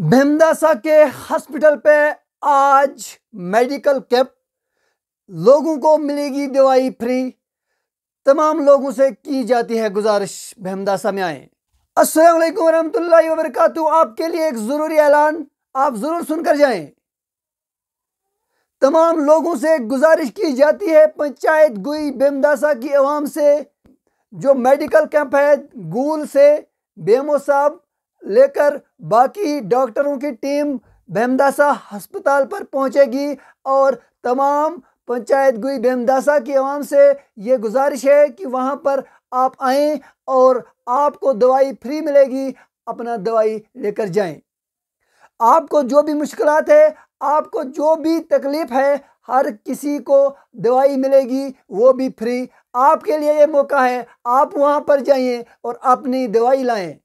भीमदासा के हॉस्पिटल पे आज मेडिकल कैंप, लोगों को मिलेगी दवाई फ्री। तमाम लोगों से की जाती है गुजारिश, भीमदासा में आए। अस्सलाम वालेकुम रहमतुल्लाहि व बरकातहू। आपके लिए एक ज़रूरी ऐलान, आप ज़रूर सुनकर जाएं। तमाम लोगों से गुजारिश की जाती है, पंचायत गुई भीमदासा की आवाम से, जो मेडिकल कैंप है गूल से बीएमओ साहब लेकर बाकी डॉक्टरों की टीम भीमदासा अस्पताल पर पहुंचेगी। और तमाम पंचायत गुई भीमदासा की आवाम से ये गुजारिश है कि वहां पर आप आएं और आपको दवाई फ्री मिलेगी। अपना दवाई लेकर जाएं। आपको जो भी मुश्किलात है, आपको जो भी तकलीफ है, हर किसी को दवाई मिलेगी, वो भी फ्री। आपके लिए ये मौका है, आप वहां पर जाइए और अपनी दवाई लाएं।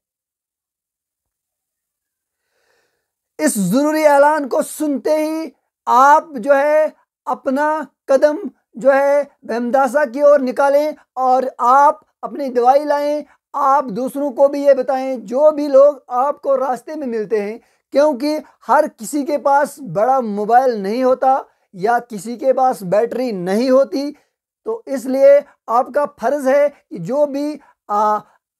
इस ज़रूरी ऐलान को सुनते ही आप जो है अपना कदम जो है भीमदासा की ओर निकालें और आप अपनी दवाई लाएं। आप दूसरों को भी ये बताएं, जो भी लोग आपको रास्ते में मिलते हैं, क्योंकि हर किसी के पास बड़ा मोबाइल नहीं होता या किसी के पास बैटरी नहीं होती। तो इसलिए आपका फ़र्ज़ है कि जो भी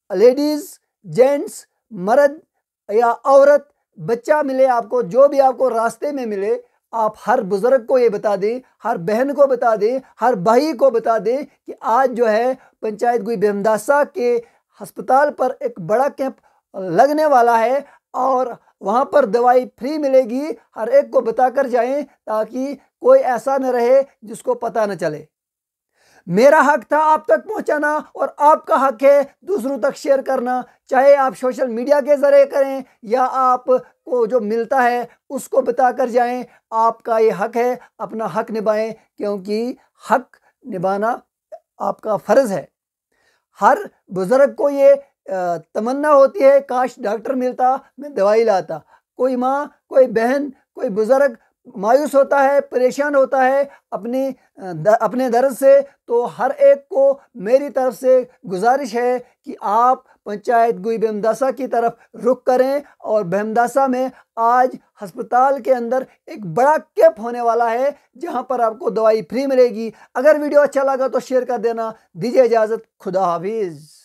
लेडीज़, जेंट्स, मर्द या औरत, बच्चा मिले आपको, जो भी आपको रास्ते में मिले, आप हर बुज़ुर्ग को ये बता दें, हर बहन को बता दें, हर भाई को बता दें कि आज जो है पंचायत गुई भीमदासा के अस्पताल पर एक बड़ा कैंप लगने वाला है और वहाँ पर दवाई फ्री मिलेगी। हर एक को बताकर जाएं ताकि कोई ऐसा न रहे जिसको पता न चले। मेरा हक था आप तक पहुंचाना और आपका हक है दूसरों तक शेयर करना, चाहे आप सोशल मीडिया के ज़रिए करें या आपको जो मिलता है उसको बताकर जाएं। आपका ये हक है, अपना हक निभाएं, क्योंकि हक निभाना आपका फ़र्ज़ है। हर बुज़ुर्ग को ये तमन्ना होती है, काश डॉक्टर मिलता, मैं दवाई लाता। कोई माँ, कोई बहन, कोई बुज़ुर्ग मायूस होता है, परेशान होता है अपने दर्द से। तो हर एक को मेरी तरफ से गुजारिश है कि आप पंचायत गुई भीमदासा की तरफ रुख करें। और भीमदासा में आज अस्पताल के अंदर एक बड़ा कैंप होने वाला है जहां पर आपको दवाई फ्री मिलेगी। अगर वीडियो अच्छा लगा तो शेयर कर देना। दीजिए इजाज़त, खुदा हाफिज़।